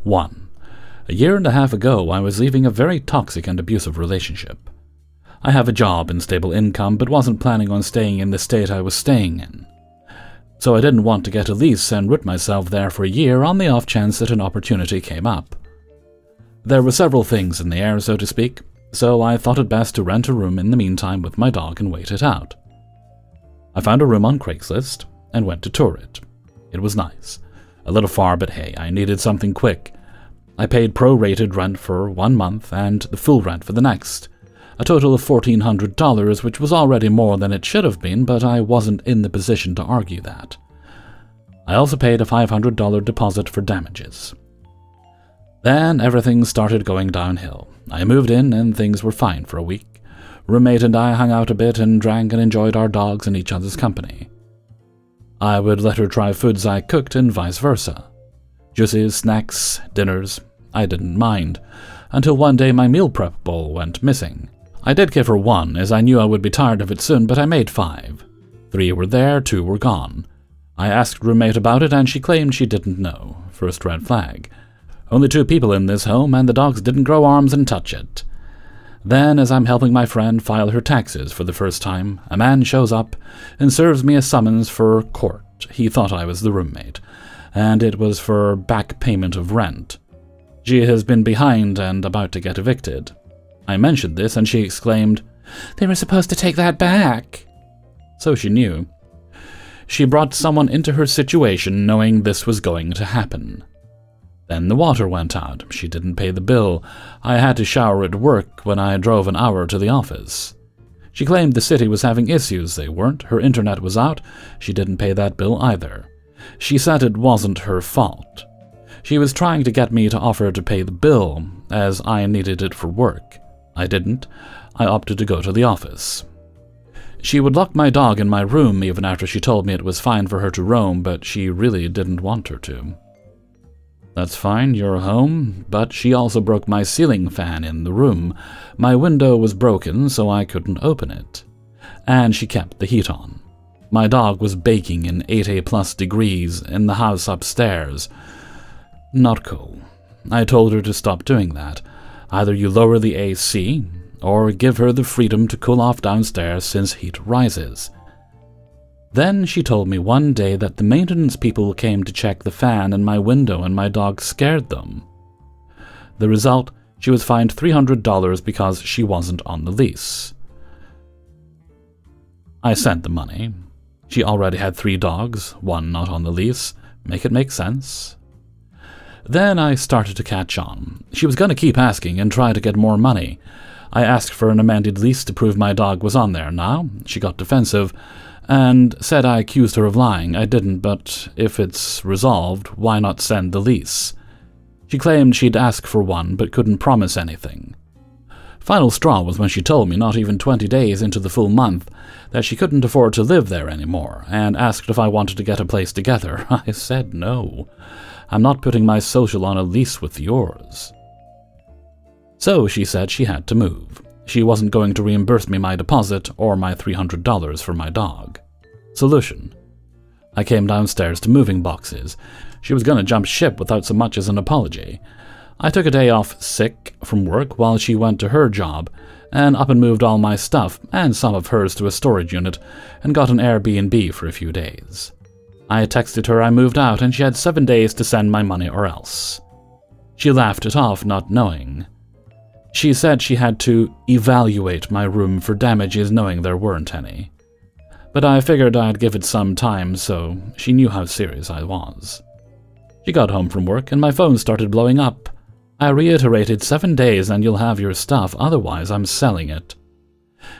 1. A year and a half ago, I was leaving a very toxic and abusive relationship. I have a job and stable income, but wasn't planning on staying in the state I was staying in. So I didn't want to get a lease and root myself there for a year on the off chance that an opportunity came up. There were several things in the air, so to speak, so I thought it best to rent a room in the meantime with my dog and wait it out. I found a room on Craigslist and went to tour it. It was nice. A little far, but hey, I needed something quick. I paid pro-rated rent for 1 month and the full rent for the next. A total of $1,400, which was already more than it should have been, but I wasn't in the position to argue that. I also paid a $500 deposit for damages. Then everything started going downhill. I moved in and things were fine for a week. Roommate and I hung out a bit and drank and enjoyed our dogs and each other's company. I would let her try foods I cooked and vice versa. Juices, snacks, dinners, I didn't mind, until one day my meal prep bowl went missing. I did give her 1, as I knew I would be tired of it soon, but I made 5. 3 were there, 2 were gone. I asked roommate about it and she claimed she didn't know. First red flag. Only 2 people in this home and the dogs didn't grow arms and touch it. Then, as I'm helping my friend file her taxes for the first time, a man shows up and serves me a summons for court. He thought I was the roommate, and it was for back payment of rent. She has been behind and about to get evicted. I mentioned this and she exclaimed, "They were supposed to take that back." So she knew. She brought someone into her situation knowing this was going to happen. Then the water went out. She didn't pay the bill. I had to shower at work when I drove an hour to the office. She claimed the city was having issues. They weren't. Her internet was out. She didn't pay that bill either. She said it wasn't her fault. She was trying to get me to offer to pay the bill, as I needed it for work. I didn't. I opted to go to the office. She would lock my dog in my room even after she told me it was fine for her to roam, but she really didn't want her to. That's fine, you're home, but she also broke my ceiling fan in the room. My window was broken, so I couldn't open it. And she kept the heat on. My dog was baking in 80+ degrees in the house upstairs. Not cool. I told her to stop doing that. Either you lower the AC, or give her the freedom to cool off downstairs since heat rises. Then she told me one day that the maintenance people came to check the fan in my window and my dog scared them. The result, she was fined $300 because she wasn't on the lease. I sent the money. She already had 3 dogs, 1 not on the lease. Make it make sense? Then I started to catch on. She was going to keep asking and try to get more money. I asked for an amended lease to prove my dog was on there now. She got defensive and said I accused her of lying. I didn't, but if it's resolved, why not send the lease? She claimed she'd ask for one, but couldn't promise anything. Final straw was when she told me, not even 20 days into the full month, that she couldn't afford to live there anymore, and asked if I wanted to get a place together. I said no. I'm not putting my social on a lease with yours. So she said she had to move. She wasn't going to reimburse me my deposit or my $300 for my dog. Solution. I came downstairs to moving boxes. She was going to jump ship without so much as an apology. I took a day off sick from work while she went to her job, and up and moved all my stuff and some of hers to a storage unit, and got an Airbnb for a few days. I texted her I moved out and she had 7 days to send my money or else. She laughed it off, not knowing. She said she had to evaluate my room for damages knowing there weren't any. But I figured I'd give it some time, so she knew how serious I was. She got home from work and my phone started blowing up. I reiterated 7 days and you'll have your stuff, otherwise I'm selling it.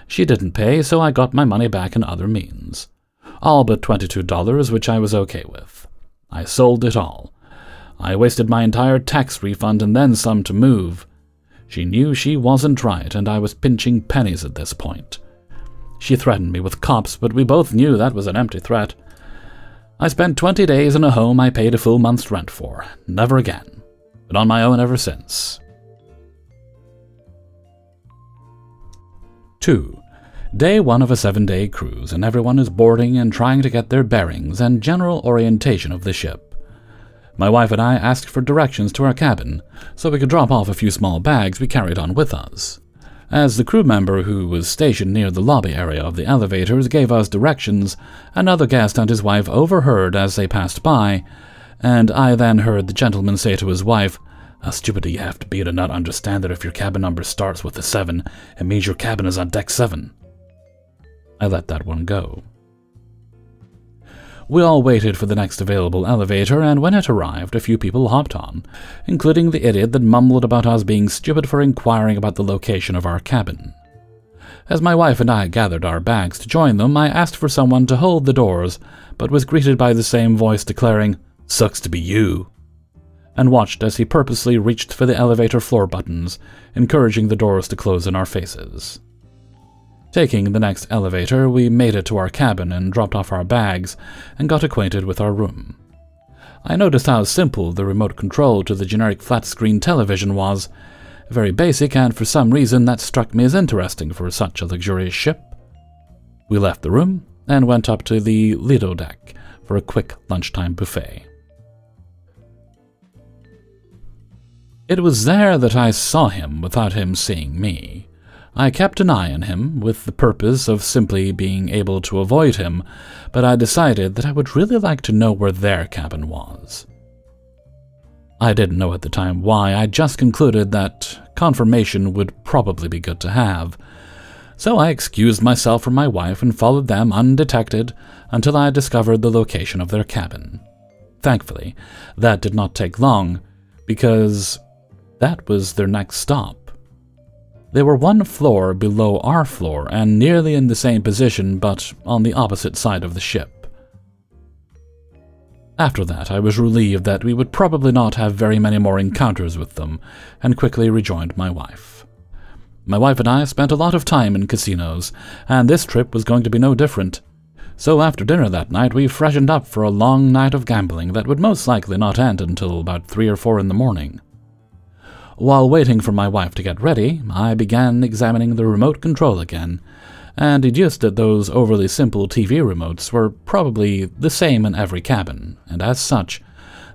She didn't pay, so I got my money back in other means. All but $22, which I was okay with. I sold it all. I wasted my entire tax refund and then some to move. She knew she wasn't right, and I was pinching pennies at this point. She threatened me with cops, but we both knew that was an empty threat. I spent 20 days in a home I paid a full month's rent for. Never again. Been on my own ever since. 2. Day 1 of a 7-day cruise, and everyone is boarding and trying to get their bearings and general orientation of the ship. My wife and I asked for directions to our cabin, so we could drop off a few small bags we carried on with us. As the crew member who was stationed near the lobby area of the elevators gave us directions, another guest and his wife overheard as they passed by, and I then heard the gentleman say to his wife, "How stupid do you have to be to not understand that if your cabin number starts with a 7, it means your cabin is on deck 7. I let that one go. We all waited for the next available elevator, and when it arrived, a few people hopped on, including the idiot that mumbled about us being stupid for inquiring about the location of our cabin. As my wife and I gathered our bags to join them, I asked for someone to hold the doors, but was greeted by the same voice declaring, "Sucks to be you," and watched as he purposely reached for the elevator floor buttons, encouraging the doors to close in our faces. Taking the next elevator, we made it to our cabin and dropped off our bags and got acquainted with our room. I noticed how simple the remote control to the generic flat-screen television was, very basic, and for some reason that struck me as interesting for such a luxurious ship. We left the room and went up to the Lido deck for a quick lunchtime buffet. It was there that I saw him without him seeing me. I kept an eye on him, with the purpose of simply being able to avoid him, but I decided that I would really like to know where their cabin was. I didn't know at the time why, I just concluded that confirmation would probably be good to have. So I excused myself from my wife and followed them undetected until I discovered the location of their cabin. Thankfully, that did not take long, because that was their next stop. They were one floor below our floor and nearly in the same position, but on the opposite side of the ship. After that, I was relieved that we would probably not have very many more encounters with them, and quickly rejoined my wife. My wife and I spent a lot of time in casinos, and this trip was going to be no different. So after dinner that night, we freshened up for a long night of gambling that would most likely not end until about 3 or 4 in the morning. While waiting for my wife to get ready, I began examining the remote control again, and deduced that those overly simple TV remotes were probably the same in every cabin, and as such,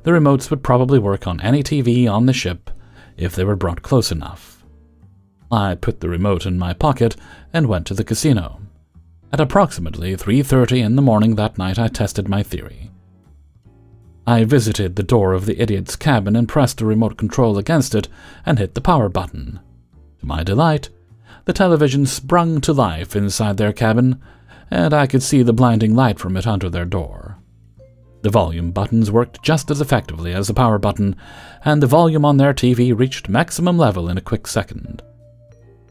the remotes would probably work on any TV on the ship if they were brought close enough. I put the remote in my pocket and went to the casino. At approximately 3:30 in the morning that night, I tested my theory. I visited the door of the idiot's cabin and pressed the remote control against it and hit the power button. To my delight, the television sprung to life inside their cabin, and I could see the blinding light from it under their door. The volume buttons worked just as effectively as the power button, and the volume on their TV reached maximum level in a quick second.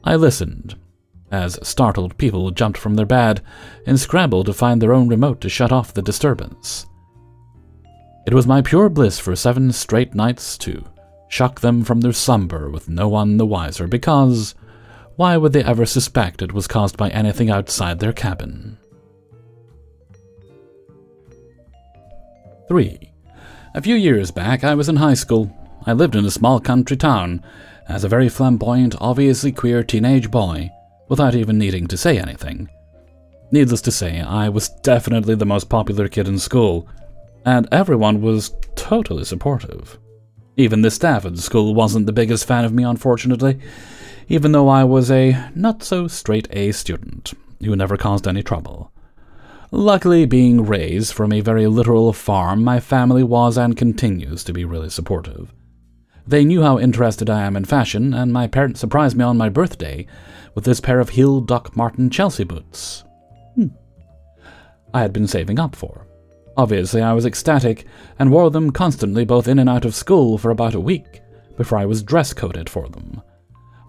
I listened, as startled people jumped from their bed and scrambled to find their own remote to shut off the disturbance. It was my pure bliss for 7 straight nights to shock them from their slumber with no one the wiser, because why would they ever suspect it was caused by anything outside their cabin? 3. A few years back, I was in high school. I lived in a small country town as a very flamboyant, obviously queer teenage boy, without even needing to say anything. Needless to say, I was definitely the most popular kid in school, and everyone was totally supportive. Even the staff at the school wasn't the biggest fan of me, unfortunately, even though I was a not-so-straight-A student who never caused any trouble. Luckily, being raised from a very literal farm, my family was and continues to be really supportive. They knew how interested I am in fashion, and my parents surprised me on my birthday with this pair of heel Doc Marten Chelsea boots. I had been saving up for. Obviously, I was ecstatic and wore them constantly both in and out of school for about a week before I was dress-coded for them.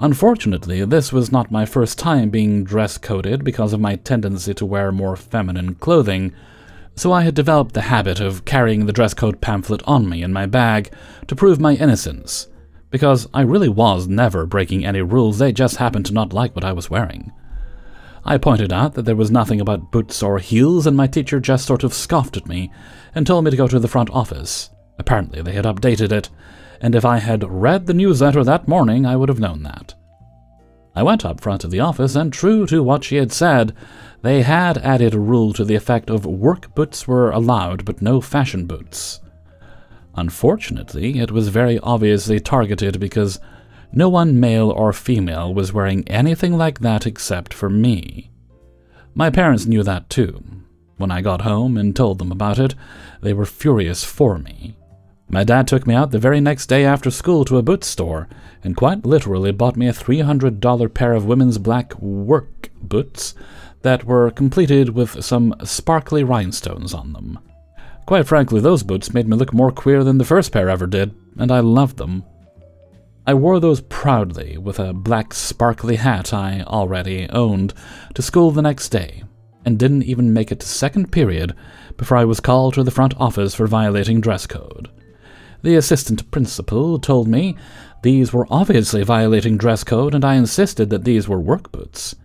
Unfortunately, this was not my first time being dress-coded because of my tendency to wear more feminine clothing, so I had developed the habit of carrying the dress code pamphlet on me in my bag to prove my innocence, because I really was never breaking any rules, they just happened to not like what I was wearing. I pointed out that there was nothing about boots or heels, and my teacher just sort of scoffed at me and told me to go to the front office. Apparently they had updated it, and if I had read the newsletter that morning, I would have known that. I went up front of the office, and true to what she had said, they had added a rule to the effect of work boots were allowed but no fashion boots. Unfortunately, it was very obviously targeted because no one, male or female, was wearing anything like that except for me. My parents knew that too. When I got home and told them about it, they were furious for me. My dad took me out the very next day after school to a boot store and quite literally bought me a $300 pair of women's black work boots that were completed with some sparkly rhinestones on them. Quite frankly, those boots made me look more queer than the first pair ever did, and I loved them. I wore those proudly with a black sparkly hat I already owned to school the next day, and didn't even make it to second period before I was called to the front office for violating dress code. The assistant principal told me these were obviously violating dress code, and I insisted that these were work boots.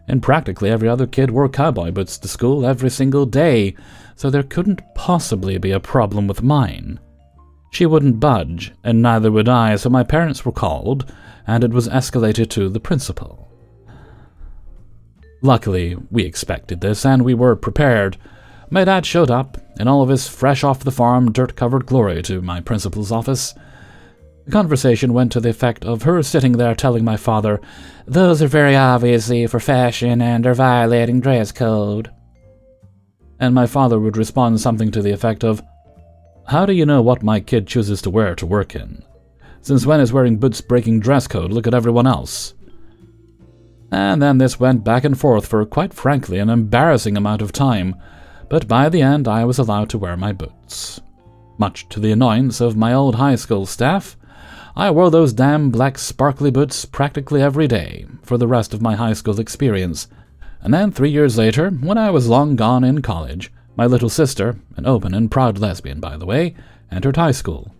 And practically every other kid wore cowboy boots to school every single day, so there couldn't possibly be a problem with mine. She wouldn't budge, and neither would I, so my parents were called, and it was escalated to the principal. Luckily, we expected this, and we were prepared. My dad showed up, in all of his fresh-off-the-farm, dirt-covered glory, to my principal's office. The conversation went to the effect of her sitting there telling my father, "Those are very obviously for fashion and are violating dress code." And my father would respond something to the effect of, "How do you know what my kid chooses to wear to work in? Since when is wearing boots breaking dress code? Look at everyone else." And then this went back and forth for, quite frankly, an embarrassing amount of time, but by the end I was allowed to wear my boots. Much to the annoyance of my old high school staff, I wore those damn black sparkly boots practically every day for the rest of my high school experience, and then 3 years later, when I was long gone in college, my little sister, an open and proud lesbian by the way, entered high school.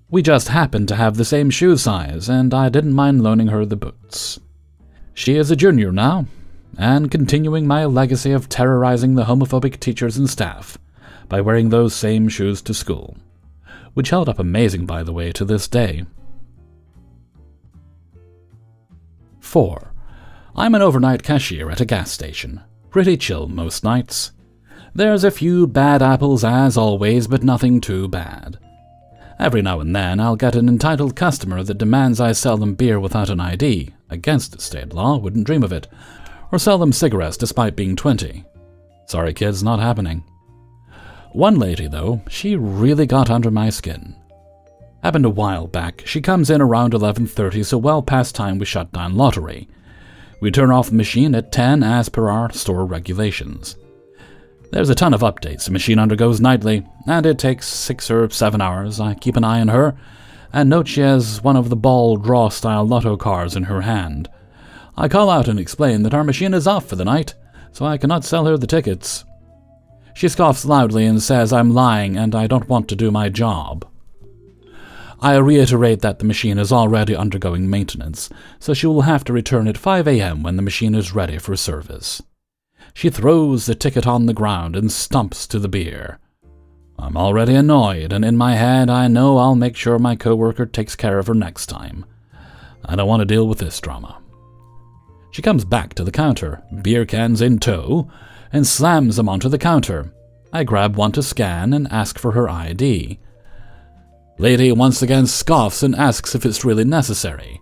We just happened to have the same shoe size, and I didn't mind loaning her the boots. She is a junior now, and continuing my legacy of terrorizing the homophobic teachers and staff by wearing those same shoes to school, which held up amazing by the way to this day. 4. I'm an overnight cashier at a gas station. Pretty chill most nights. There's a few bad apples as always, but nothing too bad. Every now and then I'll get an entitled customer that demands I sell them beer without an ID, against state law, wouldn't dream of it, or sell them cigarettes despite being 20. Sorry kids, not happening. One lady, though, she really got under my skin. Happened a while back. She comes in around 11:30, so well past time we shut down lottery. We turn off the machine at 10 as per our store regulations. There's a ton of updates the machine undergoes nightly, and it takes 6 or 7 hours. I keep an eye on her, and note she has one of the ball draw-style lotto cards in her hand. I call out and explain that our machine is off for the night, so I cannot sell her the tickets. She scoffs loudly and says I'm lying and I don't want to do my job. I reiterate that the machine is already undergoing maintenance, so she will have to return at 5 a.m. when the machine is ready for service. She throws the ticket on the ground and stumps to the beer. I'm already annoyed, and in my head I know I'll make sure my coworker takes care of her next time. I don't want to deal with this drama. She comes back to the counter, beer cans in tow, and slams them onto the counter. I grab one to scan and ask for her ID. Lady once again scoffs and asks if it's really necessary.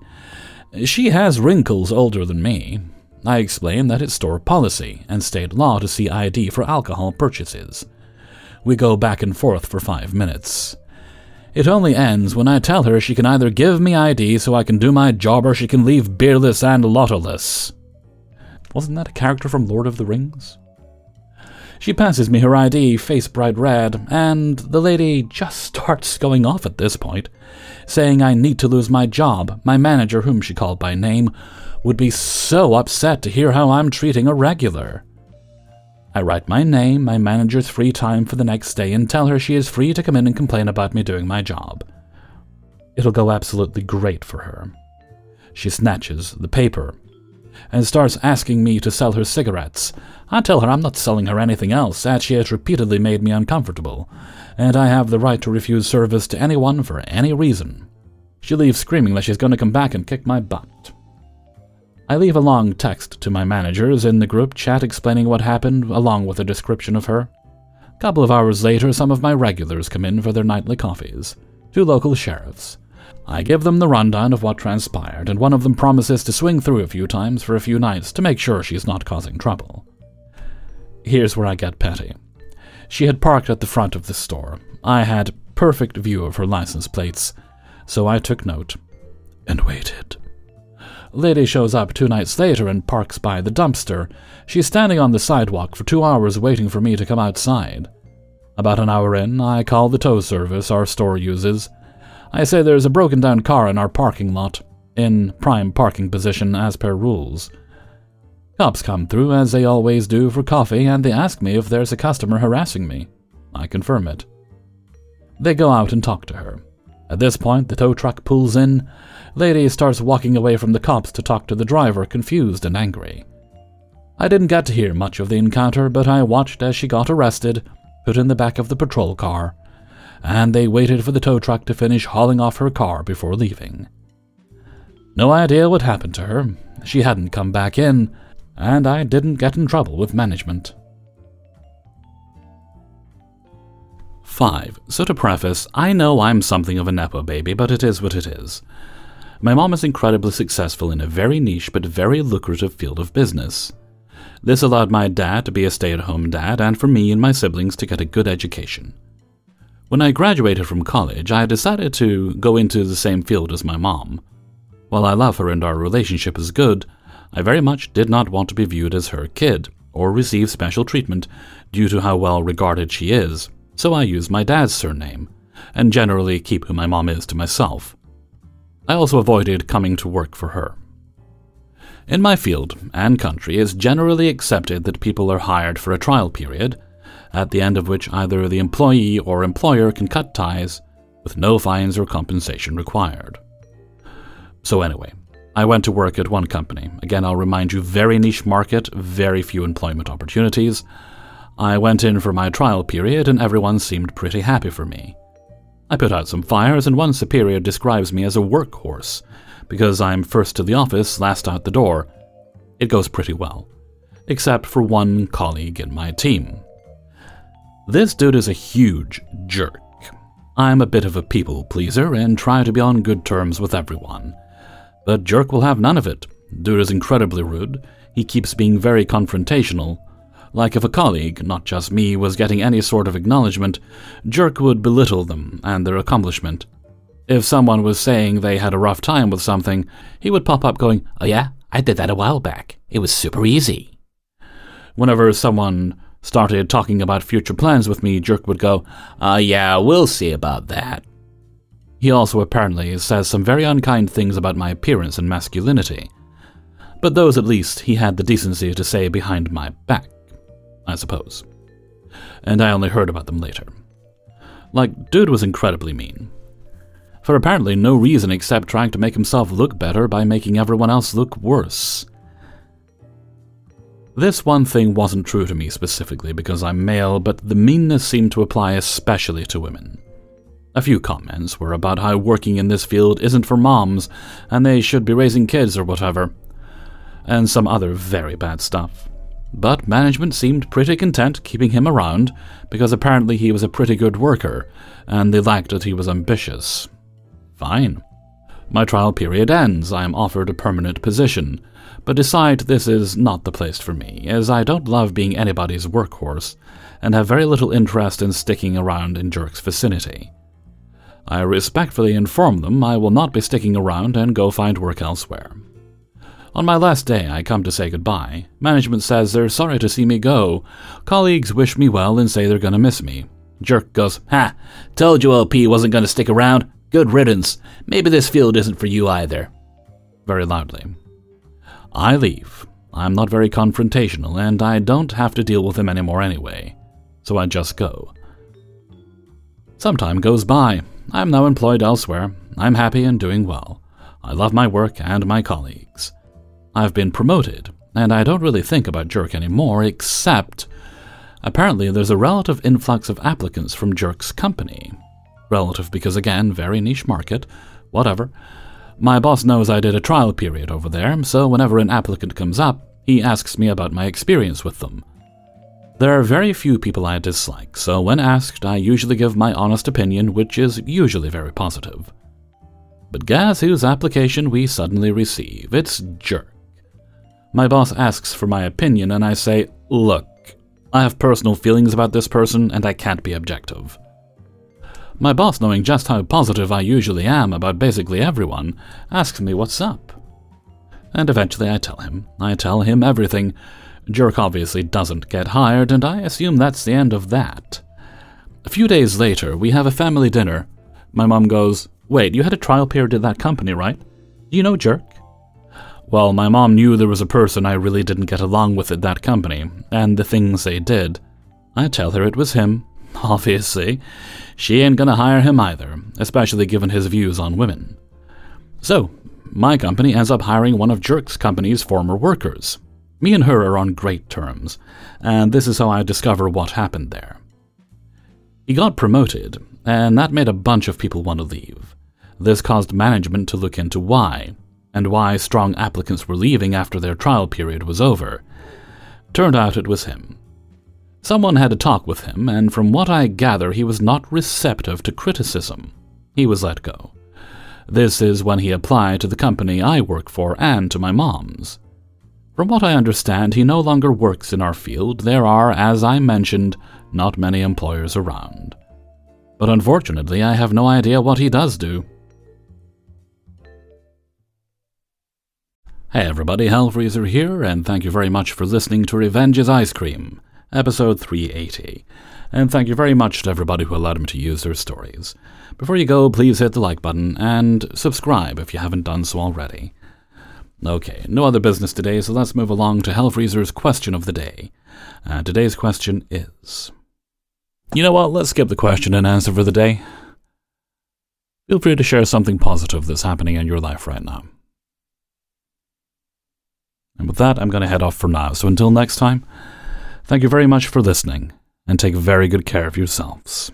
She has wrinkles older than me. I explain that it's store policy and state law to see ID for alcohol purchases. We go back and forth for 5 minutes. It only ends when I tell her she can either give me ID so I can do my job or she can leave beerless and lottoless. Wasn't that a character from Lord of the Rings? She passes me her ID, face bright red, and the lady just starts going off at this point, saying I need to lose my job. My manager, whom she called by name, would be so upset to hear how I'm treating a regular. I write my name, my manager's free time for the next day, and tell her she is free to come in and complain about me doing my job. It'll go absolutely great for her. She snatches the paper and starts asking me to sell her cigarettes. I tell her I'm not selling her anything else, as she has repeatedly made me uncomfortable, and I have the right to refuse service to anyone for any reason. She leaves screaming that she's going to come back and kick my butt. I leave a long text to my managers in the group chat explaining what happened, along with a description of her. Couple of hours later, some of my regulars come in for their nightly coffees. 2 local sheriffs. I give them the rundown of what transpired, and one of them promises to swing through a few times for a few nights to make sure she's not causing trouble. Here's where I get petty. She had parked at the front of the store. I had perfect view of her license plates, so I took note and waited. Lady shows up 2 nights later and parks by the dumpster. She's standing on the sidewalk for 2 hours waiting for me to come outside. About an hour in, I call the tow service our store uses. I say there's a broken-down car in our parking lot, in prime parking position as per rules. Cops come through, as they always do, for coffee, and they ask me if there's a customer harassing me. I confirm it. They go out and talk to her. At this point, the tow truck pulls in. Lady starts walking away from the cops to talk to the driver, confused and angry. I didn't get to hear much of the encounter, but I watched as she got arrested, put in the back of the patrol car, and they waited for the tow truck to finish hauling off her car before leaving. No idea what happened to her. She hadn't come back in, and I didn't get in trouble with management. 5. So to preface, I know I'm something of a nepo baby, but it is what it is. My mom is incredibly successful in a very niche but very lucrative field of business. This allowed my dad to be a stay-at-home dad, and for me and my siblings to get a good education. When I graduated from college, I decided to go into the same field as my mom. While I love her and our relationship is good, I very much did not want to be viewed as her kid, or receive special treatment due to how well regarded she is, so I use my dad's surname, and generally keep who my mom is to myself. I also avoided coming to work for her. In my field and country, it's generally accepted that people are hired for a trial period, at the end of which either the employee or employer can cut ties with no fines or compensation required. So anyway, I went to work at one company. Again, I'll remind you, very niche market, very few employment opportunities. I went in for my trial period and everyone seemed pretty happy for me. I put out some fires and one superior describes me as a workhorse because I'm first to the office, last out the door. It goes pretty well, except for one colleague in my team. This dude is a huge jerk. I'm a bit of a people pleaser and try to be on good terms with everyone. But Jerk will have none of it. Dude is incredibly rude. He keeps being very confrontational. Like if a colleague, not just me, was getting any sort of acknowledgement, Jerk would belittle them and their accomplishment. If someone was saying they had a rough time with something, he would pop up going, "Oh yeah, I did that a while back. It was super easy." Whenever someone started talking about future plans with me, Jerk would go, "Yeah, we'll see about that." He also apparently says some very unkind things about my appearance and masculinity. But those at least he had the decency to say behind my back, I suppose. And I only heard about them later. Like, dude was incredibly mean. For apparently no reason except trying to make himself look better by making everyone else look worse. This one thing wasn't true to me specifically because I'm male, but the meanness seemed to apply especially to women. A few comments were about how working in this field isn't for moms, and they should be raising kids or whatever, and some other very bad stuff. But management seemed pretty content keeping him around, because apparently he was a pretty good worker, and they liked that he was ambitious. Fine. My trial period ends, I am offered a permanent position, but decide this is not the place for me, as I don't love being anybody's workhorse, and have very little interest in sticking around in Jerk's vicinity. I respectfully inform them I will not be sticking around and go find work elsewhere. On my last day, I come to say goodbye. Management says they're sorry to see me go. Colleagues wish me well and say they're gonna miss me. Jerk goes, "Ha! Told you LP wasn't gonna stick around. Good riddance. Maybe this field isn't for you either." Very loudly. I leave. I'm not very confrontational, and I don't have to deal with him anymore anyway. So I just go. Some time goes by. I'm now employed elsewhere. I'm happy and doing well. I love my work and my colleagues. I've been promoted, and I don't really think about Jerk anymore, except apparently there's a relative influx of applicants from Jerk's company. Relative because, again, very niche market, whatever. My boss knows I did a trial period over there, so whenever an applicant comes up, he asks me about my experience with them. There are very few people I dislike, so when asked, I usually give my honest opinion, which is usually very positive. But guess whose application we suddenly receive? It's Jerk. My boss asks for my opinion, and I say, look, I have personal feelings about this person, and I can't be objective. My boss, knowing just how positive I usually am about basically everyone, asks me what's up. And eventually I tell him. I tell him everything. Jerk obviously doesn't get hired, and I assume that's the end of that. A few days later, we have a family dinner. My mom goes, wait, you had a trial period at that company, right? Do you know Jerk? Well, my mom knew there was a person I really didn't get along with at that company, and the things they did. I tell her it was him. Obviously. She ain't gonna hire him either, especially given his views on women. So, my company ends up hiring one of Jerk's company's former workers. Me and her are on great terms, and this is how I discover what happened there. He got promoted, and that made a bunch of people want to leave. This caused management to look into why, and why strong applicants were leaving after their trial period was over. Turned out it was him. Someone had a talk with him, and from what I gather, he was not receptive to criticism. He was let go. This is when he applied to the company I work for and to my mom's. From what I understand, he no longer works in our field. There are, as I mentioned, not many employers around. But unfortunately, I have no idea what he does do. Hey everybody, Hellfreezer here, and thank you very much for listening to Revenge is Ice Cream, episode 380. And thank you very much to everybody who allowed me to use their stories. Before you go, please hit the like button, and subscribe if you haven't done so already. Okay, no other business today, so let's move along to Hellfreezer's question of the day. Today's question is... You know what, let's skip the question and answer for the day. Feel free to share something positive that's happening in your life right now. And with that, I'm going to head off for now, so until next time, thank you very much for listening, and take very good care of yourselves.